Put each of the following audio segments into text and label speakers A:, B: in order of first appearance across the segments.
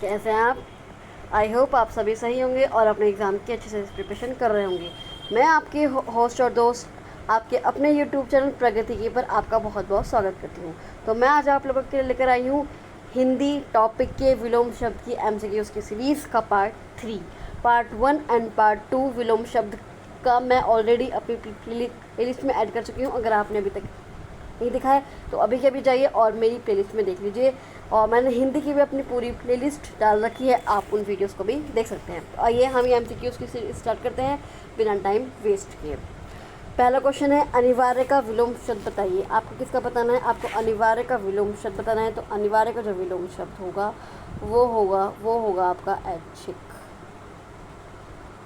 A: कैसे हैं आप? आई होप आप सभी सही होंगे और अपने एग्ज़ाम की अच्छे से प्रिपरेशन कर रहे होंगे। मैं आपकी होस्ट और दोस्त आपके अपने यूट्यूब चैनल प्रगति की पर आपका बहुत बहुत स्वागत करती हूँ। तो मैं आज आप लोगों के लिए लेकर आई हूँ हिंदी टॉपिक के विलोम शब्द की MCQs की सीरीज़ का पार्ट 3। पार्ट 1 एंड पार्ट 2 विलोम शब्द का मैं ऑलरेडी अपनी प्लेलिस्ट में ऐड कर चुकी हूँ। अगर आपने अभी तक नहीं दिखा है तो अभी के अभी जाइए और मेरी प्लेलिस्ट में देख लीजिए। और मैंने हिंदी की भी अपनी पूरी प्लेलिस्ट डाल रखी है, आप उन वीडियोस को भी देख सकते हैं। तो आइए हम ये MCQs की सीरीज स्टार्ट करते हैं बिना टाइम वेस्ट किए। पहला क्वेश्चन है, अनिवार्य का विलोम शब्द बताइए। आपको किसका बताना है? आपको अनिवार्य का विलोम शब्द बताना है। तो अनिवार्य का जो विलोम शब्द होगा वो होगा आपका ऐच्छिक।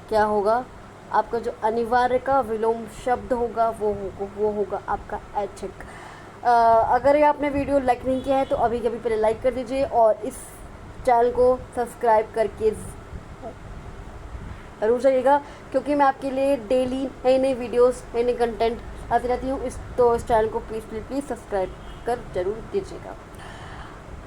A: क्या होगा? आपका जो अनिवार्य का विलोम शब्द होगा वो होगा आपका ऐच्छिक। अगर ये आपने वीडियो लाइक नहीं किया है तो अभी पहले लाइक कर दीजिए और इस चैनल को सब्सक्राइब करके ज़रूर जाइएगा, क्योंकि मैं आपके लिए डेली नई वीडियोस नई कंटेंट आती रहती हूँ। इस चैनल को प्लीज़ सब्सक्राइब कर जरूर दीजिएगा।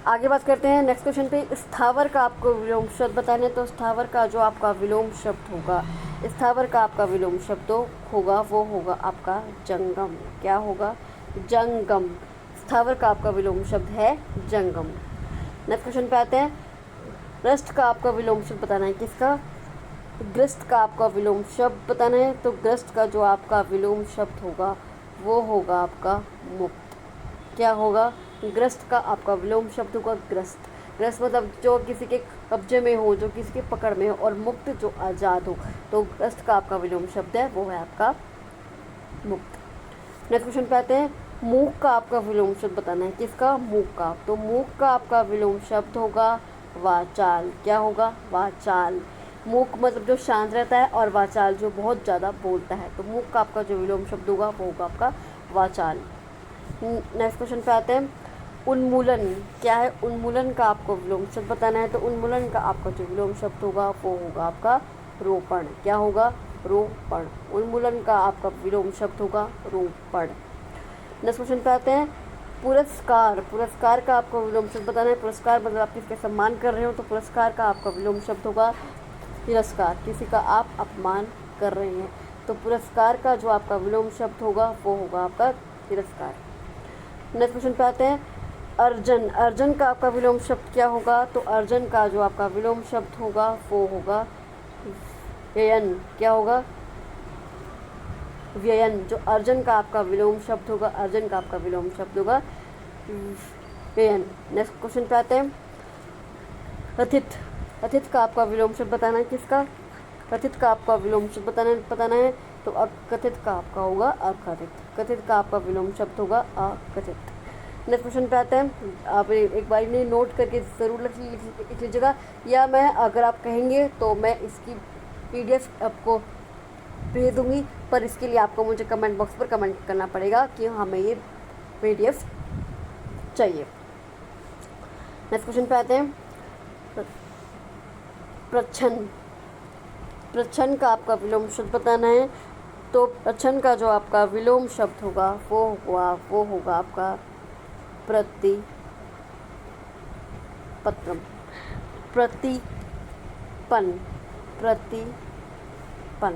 A: आगे बात करते हैं नेक्स्ट क्वेश्चन पे। स्थावर का आपको विलोम शब्द बताना है। तो स्थावर का जो आपका विलोम शब्द होगा, स्थावर का आपका विलोम शब्द होगा वो होगा आपका जंगम। क्या होगा? जंगम। स्थावर का आपका विलोम शब्द है जंगम। नेक्स्ट क्वेश्चन पे आते हैं। ग्रस्त का आपका विलोम शब्द बताना है। किसका? ग्रस्त का आपका विलोम शब्द बताना है। तो ग्रस्त का जो आपका विलोम शब्द होगा वो होगा आपका मुक्त। क्या होगा? ग्रस्त का आपका विलोम शब्द होगा ग्रस्त। ग्रस्त मतलब जो किसी के कब्जे में हो, जो किसी के पकड़ में हो, और मुक्त जो आज़ाद हो। तो ग्रस्त का आपका विलोम शब्द है वो है आपका मुक्त। नेक्स्ट क्वेश्चन पे आते हैं। मूक का आपका विलोम शब्द बताना है। किसका? मूक का। तो मूक का आपका विलोम शब्द होगा वाचाल। क्या होगा? वाचाल। मूक मतलब जो शांत रहता है और वाचाल जो बहुत ज़्यादा बोलता है। तो मूक का आपका जो विलोम शब्द होगा वो होगा आपका वाचाल। नेक्स्ट क्वेश्चन पे आते हैं। उन्मूलन क्या है? उन्मूलन का आपको विलोम शब्द बताना है। तो उन्मूलन का आपका जो विलोम शब्द होगा वो होगा आपका रोपण। क्या होगा? रोपण। उन्मूलन का आपका विलोम शब्द होगा रोपण। नेक्स्ट क्वेश्चन पे आते हैं। पुरस्कार। पुरस्कार का आपको विलोम शब्द बताना है। पुरस्कार मतलब आप किसका सम्मान कर रहे हो। तो पुरस्कार का आपका विलोम शब्द होगा तिरस्कार। किसी का आप अपमान कर रहे हैं। तो पुरस्कार का जो आपका विलोम शब्द होगा वो होगा आपका तिरस्कार। नेक्स्ट क्वेश्चन पे आते हैं। अर्जन। अर्जन का आपका विलोम शब्द क्या होगा? तो अर्जन का जो आपका विलोम शब्द होगा वो होगा व्ययन। क्या होगा? व्ययन। जो अर्जन का आपका विलोम शब्द होगा, अर्जन का आपका विलोम शब्द होगा व्ययन। नेक्स्ट क्वेश्चन पे आते हैं। कथित। कथित का आपका विलोम शब्द बताना है। किसका? कथित का आपका विलोम शब्द बताना है। तो कथित का आपका होगा अकथित। कथित का आपका विलोम शब्द होगा अकथित। नेक्स्ट क्वेश्चन पे आते हैं। आप एक बार इन्हें नोट करके ज़रूर लिख लीजिएगा, या मैं अगर आप कहेंगे तो मैं इसकी PDF आपको भेज दूँगी, पर इसके लिए आपको मुझे कमेंट बॉक्स पर कमेंट करना पड़ेगा कि हमें ये PDF चाहिए। नेक्स्ट क्वेश्चन पे आते हैं। प्रच्छन्न। प्रच्छन्न का आपका विलोम शब्द बताना है। तो प्रच्छन्न का जो आपका विलोम शब्द होगा वो होगा आपका प्रतिपत्रम। प्रतिपन। प्रतिपन।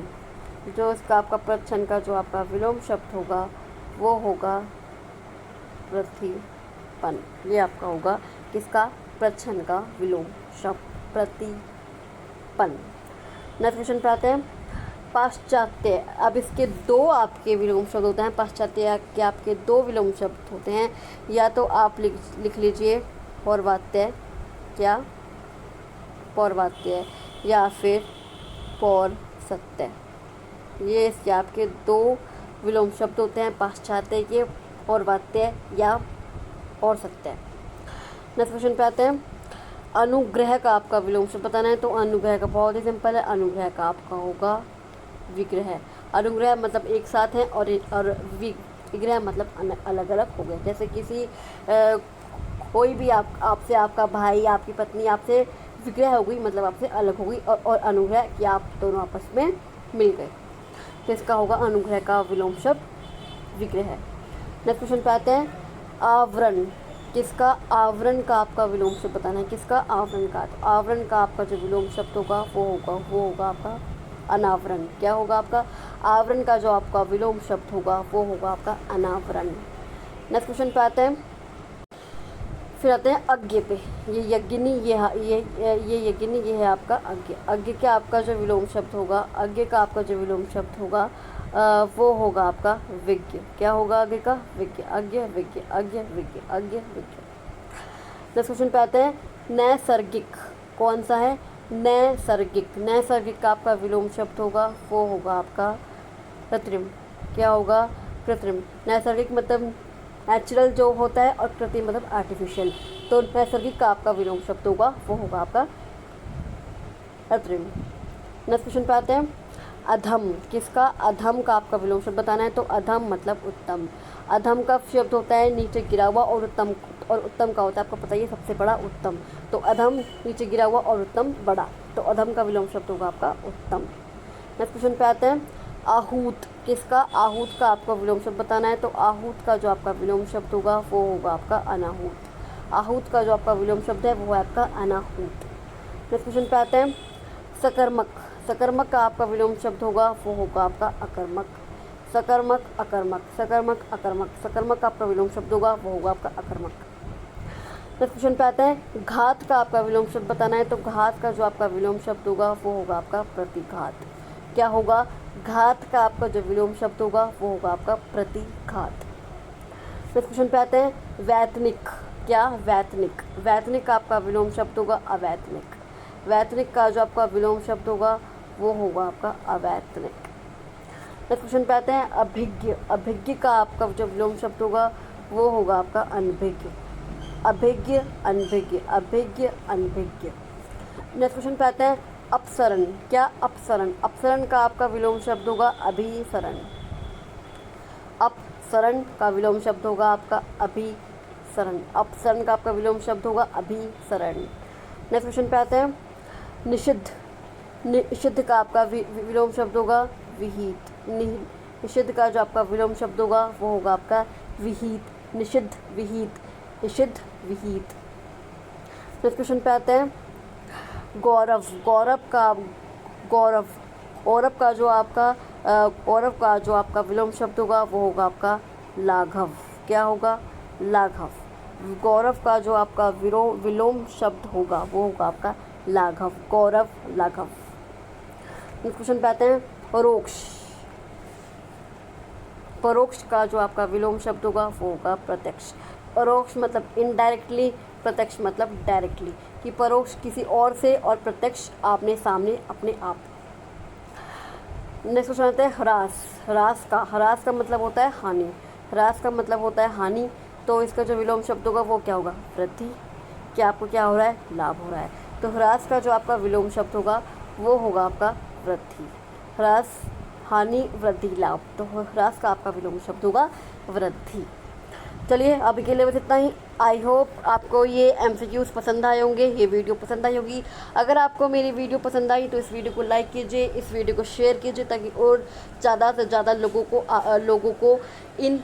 A: जो इसका आपका प्रच्छन्न का जो आपका विलोम शब्द होगा वो होगा प्रतिपन। ये आपका होगा किसका? प्रच्छन्न का विलोम शब्द प्रतिपन। नेक्स्ट क्वेश्चन पे आते हैं। पाश्चात्य। अब इसके दो आपके विलोम शब्द होते हैं। पाश्चात्य के आपके दो विलोम शब्द होते हैं। या तो आप लिख लीजिए पौर्वात्य। क्या? पौर्वात्य। या फिर पौरसत्य। ये इसके आपके दो विलोम शब्द होते हैं, पाश्चात्य के, पौर्वात्य या पौरसत्य। नेक्स्ट क्वेश्चन पे आते हैं। अनुग्रह का आपका विलोम शब्द बताना है। तो अनुग्रह का बहुत ही सिंपल है। अनुग्रह का आपका होगा विग्रह। अनुग्रह मतलब एक साथ हैं और विग्रह मतलब अलग अलग हो गए। जैसे किसी कोई भी आपसे आपका भाई, आपकी पत्नी आपसे विग्रह हो गई, मतलब आपसे अलग हो गई, और अनुग्रह कि आप दोनों आपस में मिल गए। तो इसका होगा अनुग्रह का विलोम शब्द विग्रह। नेक्स्ट क्वेश्चन पे आते हैं। आवरण। किसका आवरण का आपका विलोम शब्द बताना है, किसका आवरण का। तो आवरण का आपका जो विलोम शब्द होगा वो होगा आपका अनावरण। क्या होगा आपका, आवरण का जो आपका विलोम शब्द होगा वो होगा आपका अनावरण। नेक्स्ट क्वेश्चन पे आते हैं, फिर आते हैं अज्ञ पे। ये यज्ञिनी, ये यज्ञिनी, ये है आपका अज्ञ। अज्ञ का आपका जो विलोम शब्द होगा, अज्ञ का आपका जो विलोम शब्द होगा वो होगा आपका विज्ञ। क्या होगा अज्ञ का, विज्ञ। अज्ञ विज्ञ, अज्ञ विज्ञ, अज्ञ विज्ञ। नेक्स्ट क्वेश्चन पे आते हैं, नैसर्गिक कौन सा है, नैसर्गिक। नैसर्गिक का आपका विलोम शब्द होगा वो होगा आपका कृत्रिम। क्या होगा, कृत्रिम। नैसर्गिक मतलब नेचुरल जो होता है और कृत्रिम मतलब आर्टिफिशियल। तो नैसर्गिक का आपका विलोम शब्द होगा वो होगा आपका कृत्रिम। नेक्स्ट क्वेश्चन पे आते हैं, अधम। किसका, अधम का आपका विलोम शब्द बताना है। तो अधम मतलब उत्तम। अधम का शब्द होता है नीचे गिरा हुआ, और उत्तम का होता है आपको पता ही है सबसे बड़ा उत्तम। तो अधम नीचे गिरा हुआ और उत्तम बड़ा, तो अधम का विलोम शब्द होगा आपका उत्तम। नेक्स्ट क्वेश्चन पे आते हैं, आहूत। किसका, आहूत का आपको विलोम शब्द बताना है। तो आहूत का जो आपका विलोम शब्द होगा वो होगा आपका अनाहूत। आहूत का जो आपका विलोम शब्द है वो है आपका अनाहूत। नेक्स्ट क्वेश्चन पे आते हैं, सकर्मक। सकर्मक का आपका विलोम शब्द होगा वो होगा आपका अकर्मक। सकर्मक अकर्मक, सकर्मक अकर्मक, सकर्मक का आपका विलोम शब्द होगा वो होगा आपका अकर्मक। नेक्स्ट क्वेश्चन पे आते हैं, घात का आपका विलोम शब्द बताना है। तो घात का जो आपका विलोम शब्द होगा वो होगा आपका प्रतिघात। क्या होगा, घात का आपका जो विलोम शब्द होगा वो होगा आपका प्रतिघात। नेक्स्ट क्वेश्चन पे आते हैं, वैतनिक। क्या, वैतनिक। वैतनिक का आपका विलोम शब्द होगा अवैतनिक। वैतनिक का जो आपका विलोम शब्द होगा वो होगा आपका अवैतनिक। नेक्स्ट क्वेश्चन पे आते हैं, अभिज्ञ। अभिज्ञ का आपका जो विलोम शब्द होगा वो होगा आपका अनभिज्ञ। अभिज्ञ अनभिज्ञ, अभिज्ञ अनभिज्ञ। नेक्स्ट क्वेश्चन पे आते हैं, अपसरण। क्या, अपसरण। अपसरण का आपका विलोम शब्द होगा अभिसरण। अपसरण का विलोम शब्द होगा आपका अभिसरण। अपसरण का आपका विलोम शब्द होगा अभिसरण। नेक्स्ट क्वेश्चन पे आते हैं, निषिद्ध। निषिद्ध का आपका विलोम शब्द होगा विहित। निषिद्ध का जो आपका विलोम शब्द होगा वो होगा आपका विहित। निषिद्ध विहित, निषिद्ध विहित। नेक्स्ट क्वेश्चन पे आते हैं, गौरव। गौरव का, गौरव, गौरव का जो आपका गौरव का जो आपका विलोम शब्द होगा वो होगा आपका लाघव। क्या होगा, लाघव। गौरव का जो आपका विलोम शब्द होगा वो होगा आपका लाघव। गौरव, लाघव। नेक्स्ट क्वेश्चन पे आते हैं, परोक्ष। परोक्ष का जो आपका विलोम शब्द होगा वो होगा प्रत्यक्ष। परोक्ष मतलब इनडायरेक्टली, प्रत्यक्ष मतलब डायरेक्टली। कि परोक्ष किसी और से और प्रत्यक्ष आपने सामने अपने आप। नेक्स्ट क्वेश्चन आता है, ह्रास। ह्रास का मतलब होता है हानि। ह्रास का मतलब होता है हानि। तो इसका जो विलोम शब्द होगा वो क्या होगा, वृद्धि। क्या आपको क्या हो रहा है, लाभ हो रहा है। तो ह्रास का जो आपका विलोम शब्द होगा वो होगा आपका वृद्धि। ह्रास, हानि, वृद्धि, लाभ। तो ह्रास का आपका विलोम शब्द होगा वृद्धि। चलिए अभी के लिए बस इतना ही। आई होप आपको ये MCQs पसंद आए होंगे, ये वीडियो पसंद आई होगी। अगर आपको मेरी वीडियो पसंद आई तो इस वीडियो को लाइक कीजिए, इस वीडियो को शेयर कीजिए, ताकि और ज़्यादा से ज़्यादा लोगों को इन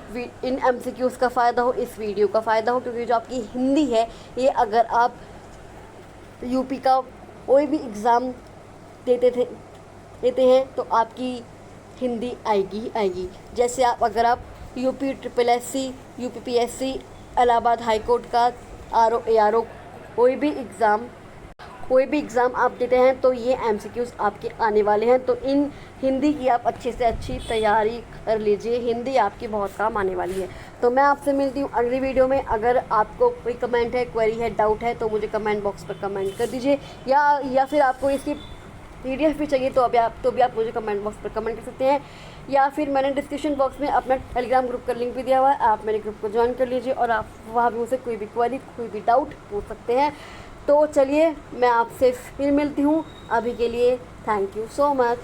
A: MCQs का फ़ायदा हो, इस वीडियो का फ़ायदा हो। क्योंकि जो आपकी हिंदी है ये, अगर आप यूपी का कोई भी एग्ज़ाम देते हैं तो आपकी हिंदी आएगी ही आएगी। जैसे अगर आप UP SSC, UPPSC, Allahabad high court का RO ARO कोई भी एग्ज़ाम आप देते हैं तो ये MCQs आपके आने वाले हैं। तो इन हिंदी की आप अच्छे से अच्छी तैयारी कर लीजिए, हिंदी आपकी बहुत काम आने वाली है। तो मैं आपसे मिलती हूँ अगली वीडियो में। अगर आपको कोई कमेंट है, क्वेरी है, डाउट है तो मुझे कमेंट बॉक्स पर कमेंट कर दीजिए, या फिर आपको इसकी PDF भी चाहिए तो भी आप मुझे कमेंट बॉक्स पर कमेंट कर सकते हैं। या फिर मैंने डिस्क्रिप्शन बॉक्स में अपना टेलीग्राम ग्रुप का लिंक भी दिया हुआ है, आप मेरे ग्रुप को ज्वाइन कर लीजिए और आप वहाँ भी मुझसे कोई भी क्वेरी, कोई भी डाउट पूछ सकते हैं। तो चलिए मैं आपसे फिर मिलती हूँ। अभी के लिए थैंक यू सो मच।